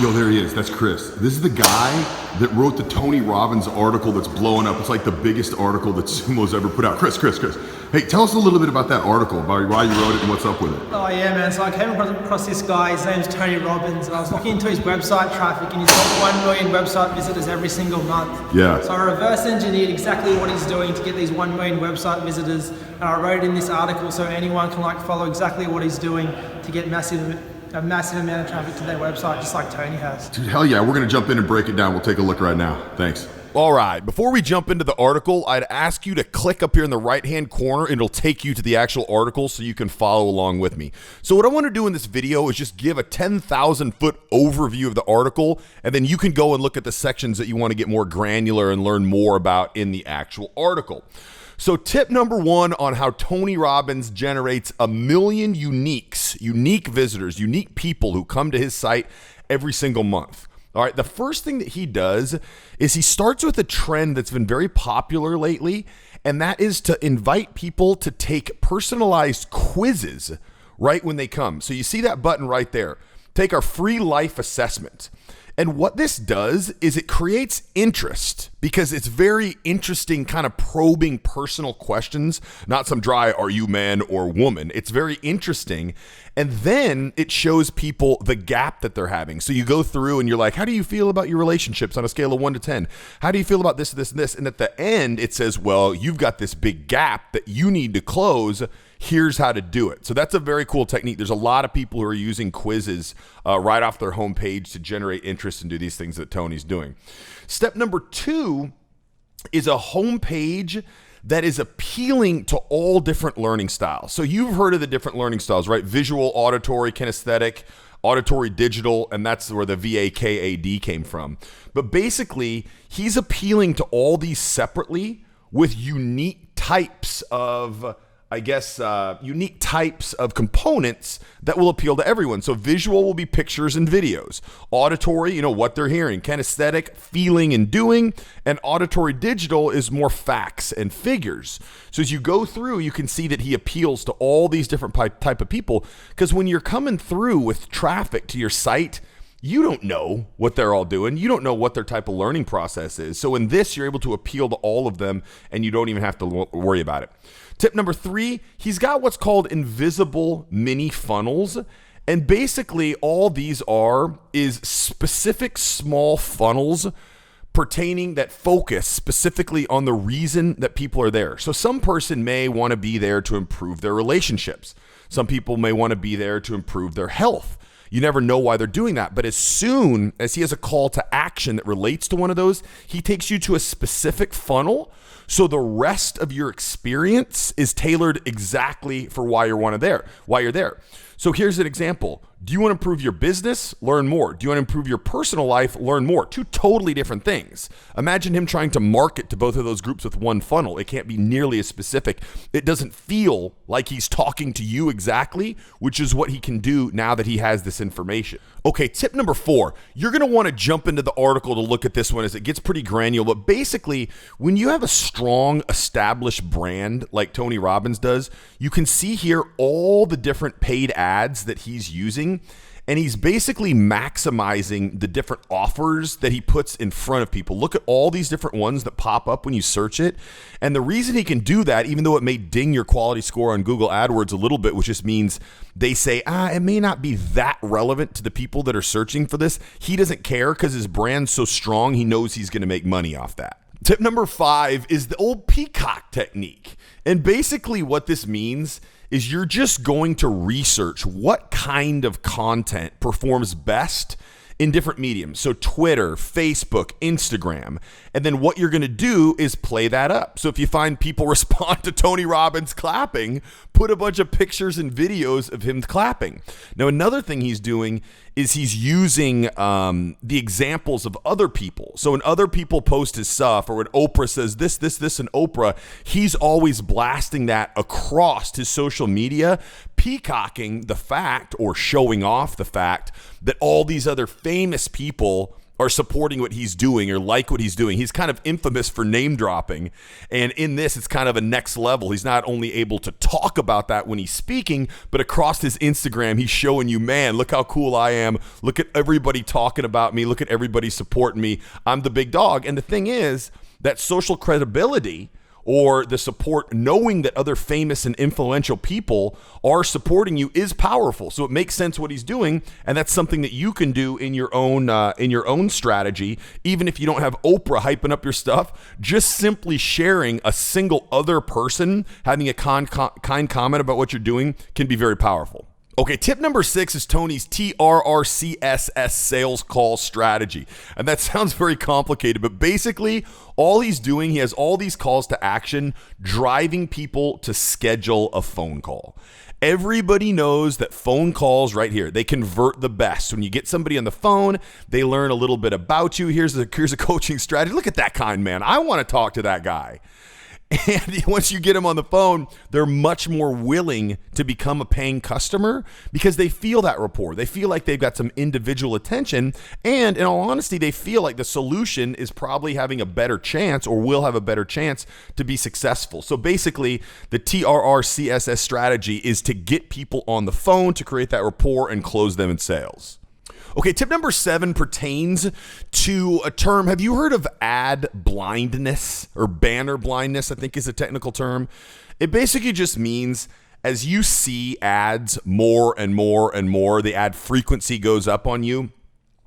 Yo, there he is. That's Chris. This is the guy that wrote the Tony Robbins article that's blowing up. It's like the biggest article that Sumo's ever put out. Chris. Hey, tell us a little bit about that article, about why you wrote it and what's up with it. Oh yeah, man. So I came across this guy. His name's Tony Robbins, and I was looking into his website traffic, and he's got 1 million website visitors every single month. Yeah. So I reverse engineered exactly what he's doing to get these 1 million website visitors, and I wrote it in this article so anyone can follow exactly what he's doing to get a massive amount of traffic to their website, just like Tony has. Dude, hell yeah. We're going to jump in and break it down. We'll take a look right now. Thanks. All right, before we jump into the article, I'd ask you to click up here in the right-hand corner and it'll take you to the actual article so you can follow along with me. So what I want to do in this video is just give a 10,000-foot overview of the article, and then you can go and look at the sections that you want to get more granular and learn more about in the actual article. So tip number 1 on how Tony Robbins generates 1 million unique visitors, unique people who come to his site every single month. All right, the first thing that he does is he starts with a trend that's been very popular lately, and that is to invite people to take personalized quizzes right when they come. So you see that button right there. Take our free life assessment. And what this does is it creates interest because it's very interesting, kind of probing personal questions, not some dry, are you man or woman? It's very interesting. And then it shows people the gap that they're having. So you go through and you're like, how do you feel about your relationships on a scale of 1 to 10? How do you feel about this, and this? And at the end, it says, well, you've got this big gap that you need to close. Here's how to do it. So that's a very cool technique. There's a lot of people who are using quizzes right off their homepage to generate interest and do these things that Tony's doing. Step number 2 is a homepage that is appealing to all different learning styles. So you've heard of the different learning styles, right? Visual, auditory, kinesthetic, auditory, digital, and that's where the VAKAD came from. But basically, he's appealing to all these separately with unique types of unique types of components that will appeal to everyone. So visual will be pictures and videos. Auditory, what they're hearing. Kinesthetic, feeling and doing. And auditory digital is more facts and figures. So as you go through, you can see that he appeals to all these different type of people, because when you're coming through with traffic to your site, you don't know what they're all doing. You don't know what their type of learning process is. So in this, you're able to appeal to all of them, and you don't even have to worry about it. Tip number 3, he's got what's called invisible mini funnels. And basically all these is specific small funnels pertaining that focus specifically on the reason that people are there. So some person may want to be there to improve their relationships. Some people may want to be there to improve their health. You never know why they're doing that. But as soon as he has a call to action that relates to one of those, he takes you to a specific funnel. So the rest of your experience is tailored exactly for why you're there. So here's an example. Do you want to improve your business? Learn more. Do you want to improve your personal life? Learn more. 2 totally different things. Imagine him trying to market to both of those groups with one funnel. It can't be nearly as specific. It doesn't feel like he's talking to you exactly, which is what he can do now that he has this information. Okay, tip number 4. You're going to want to jump into the article to look at this one as it gets pretty granular. But basically, when you have a strong established brand like Tony Robbins does, you can see here all the different paid ads that he's using. And he's basically maximizing the different offers that he puts in front of people. Look at all these different ones that pop up when you search it. And the reason he can do that, even though it may ding your quality score on Google AdWords a little bit, which just means they say, it may not be that relevant to the people that are searching for this. He doesn't care because his brand's so strong, he knows he's going to make money off that. Tip number 5 is the old peacock technique. And basically what this means is you're just going to research what kind of content performs best in different mediums. So Twitter, Facebook, Instagram. And then what you're going to do is play that up. So if you find people respond to Tony Robbins clapping, put a bunch of pictures and videos of him clapping. Now, another thing he's doing is he's using the examples of other people. So when other people post his stuff, or when Oprah says this, and Oprah, he's always blasting that across his social media, peacocking the fact or showing off the fact that all these other famous people are supporting what he's doing or like what he's doing. He's kind of infamous for name dropping. And in this, it's kind of a next level. He's not only able to talk about that when he's speaking, but across his Instagram, he's showing you, man, look how cool I am. Look at everybody talking about me. Look at everybody supporting me. I'm the big dog. And the thing is that social credibility, or the support, knowing that other famous and influential people are supporting you, is powerful. So it makes sense what he's doing, and that's something that you can do in your own strategy. Even if you don't have Oprah hyping up your stuff, just simply sharing a single other person having a kind comment about what you're doing can be very powerful. Okay, tip number 6 is Tony's TRRCSS sales call strategy. And that sounds very complicated, but basically all he's doing, he has all these calls to action, driving people to schedule a phone call. Everybody knows that phone calls right here, they convert the best. When you get somebody on the phone, they learn a little bit about you. Here's a coaching strategy. Look at that kind man. I want to talk to that guy. And once you get them on the phone, they're much more willing to become a paying customer because they feel that rapport. They feel like they've got some individual attention. And in all honesty, they feel like the solution is probably having a better chance, or will have a better chance to be successful. So basically, the TRRCSS strategy is to get people on the phone to create that rapport and close them in sales. Okay, tip number 7 pertains to a term. Have you heard of ad blindness, or banner blindness, I think is a technical term? It basically just means as you see ads more and more and more, the ad frequency goes up on you,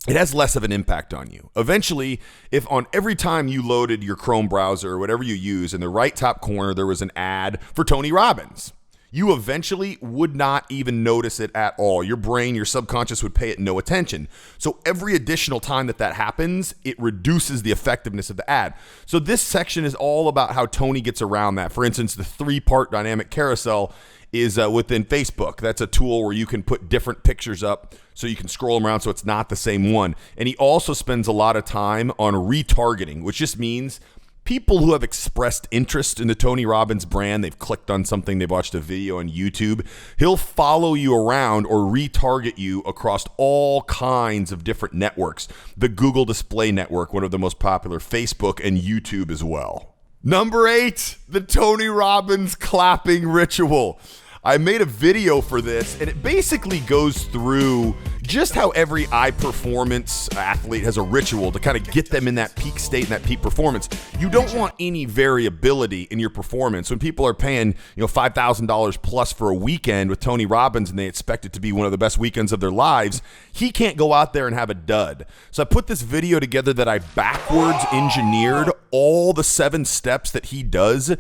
it has less of an impact on you. Eventually, if on every time you loaded your Chrome browser or whatever you use, in the right top corner there was an ad for Tony Robbins, you eventually would not even notice it at all. Your brain, your subconscious would pay it no attention. So every additional time that happens, it reduces the effectiveness of the ad. So this section is all about how Tony gets around that. For instance, the 3-part dynamic carousel is within Facebook. That's a tool where you can put different pictures up so you can scroll them around so it's not the same one. And he also spends a lot of time on retargeting, which just means people who have expressed interest in the Tony Robbins brand, they've clicked on something, they've watched a video on YouTube, he'll follow you around or retarget you across all kinds of different networks. The Google Display Network, one of the most popular, Facebook, and YouTube as well. Number 8, the Tony Robbins clapping ritual. I made a video for this, and it basically goes through just how every high performance athlete has a ritual to kind of get them in that peak state and that peak performance. You don't want any variability in your performance. When people are paying, $5,000 plus for a weekend with Tony Robbins and they expect it to be one of the best weekends of their lives, he can't go out there and have a dud. So I put this video together that I backwards engineered all the 7 steps that he does to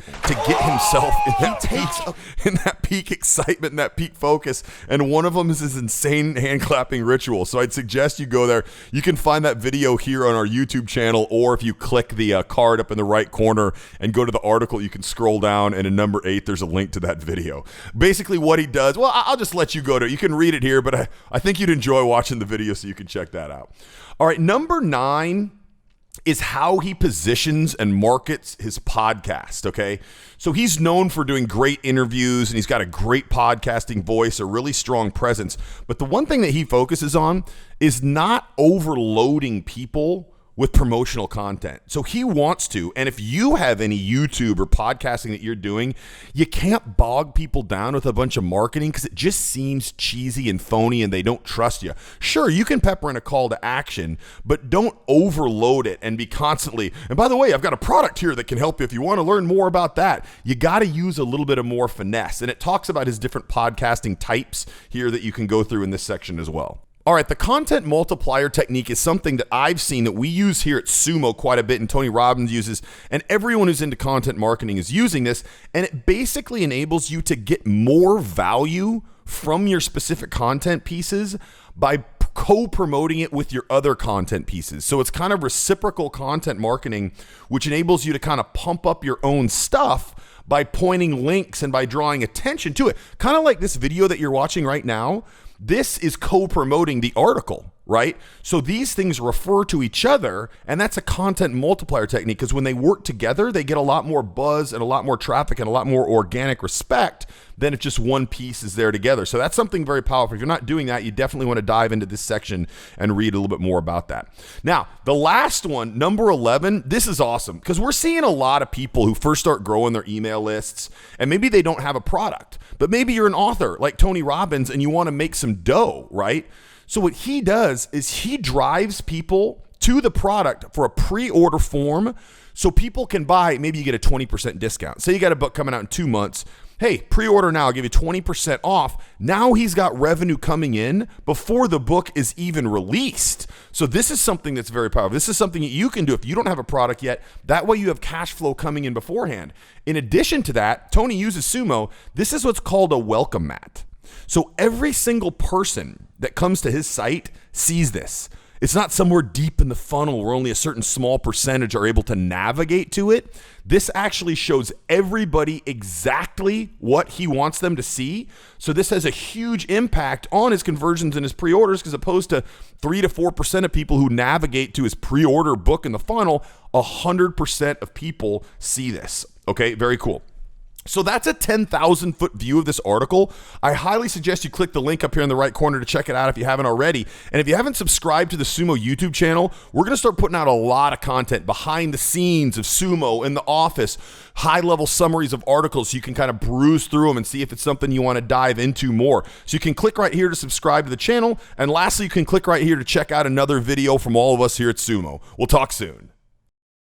get himself in that peak excitement and that peak focus. And one of them is this insane hand clapping ritual. So I'd suggest you go there. You can find that video here on our YouTube channel, or if you click the card up in the right corner and go to the article, you can scroll down, and in number 8, there's a link to that video. Basically what he does, well, I'll just let you go to it. You can read it here, but I think you'd enjoy watching the video, so you can check that out. All right, number 9 is how he positions and markets his podcast, okay? So he's known for doing great interviews, and he's got a great podcasting voice, a really strong presence. But the one thing that he focuses on is not overloading people with promotional content. So he wants to, and if you have any YouTube or podcasting that you're doing, you can't bog people down with a bunch of marketing because it just seems cheesy and phony and they don't trust you. Sure, you can pepper in a call to action, but don't overload it and be constantly, and by the way, I've got a product here that can help you if you want to learn more about that. You got to use a little bit of more finesse. And it talks about his different podcasting types here that you can go through in this section as well. All right, the content multiplier technique is something that I've seen that we use here at Sumo quite a bit, and Tony Robbins uses, and everyone who's into content marketing is using this, and it basically enables you to get more value from your specific content pieces by co-promoting it with your other content pieces. So it's kind of reciprocal content marketing, which enables you to kind of pump up your own stuff by pointing links and by drawing attention to it. Kind of like this video that you're watching right now. This is co-promoting the article. right? So these things refer to each other, and that's a content multiplier technique, because when they work together, they get a lot more buzz and a lot more traffic and a lot more organic respect than if just one piece is there together. So that's something very powerful. If you're not doing that, you definitely want to dive into this section and read a little bit more about that. Now, the last one, number 11, this is awesome, because we're seeing a lot of people who first start growing their email lists, and maybe they don't have a product, but maybe you're an author like Tony Robbins and you want to make some dough, right? So what he does is he drives people to the product for a pre-order form so people can buy. Maybe you get a 20% discount. Say you got a book coming out in 2 months. Hey, pre-order now, I'll give you 20% off. Now he's got revenue coming in before the book is even released. So this is something that's very powerful. This is something that you can do if you don't have a product yet. That way you have cash flow coming in beforehand. In addition to that, Tony uses Sumo. This is what's called a welcome mat. So every single person that comes to his site sees this. It's not somewhere deep in the funnel where only a certain small percentage are able to navigate to it. This actually shows everybody exactly what he wants them to see. So this has a huge impact on his conversions and his pre-orders, because opposed to 3 to 4% of people who navigate to his pre-order book in the funnel, 100% of people see this. Okay, very cool. So that's a 10,000 foot view of this article. I highly suggest you click the link up here in the right corner to check it out if you haven't already. And if you haven't subscribed to the Sumo YouTube channel, we're going to start putting out a lot of content behind the scenes of Sumo in the office, high level summaries of articles so you can kind of bruise through them and see if it's something you want to dive into more. So you can click right here to subscribe to the channel. And lastly, you can click right here to check out another video from all of us here at Sumo. We'll talk soon.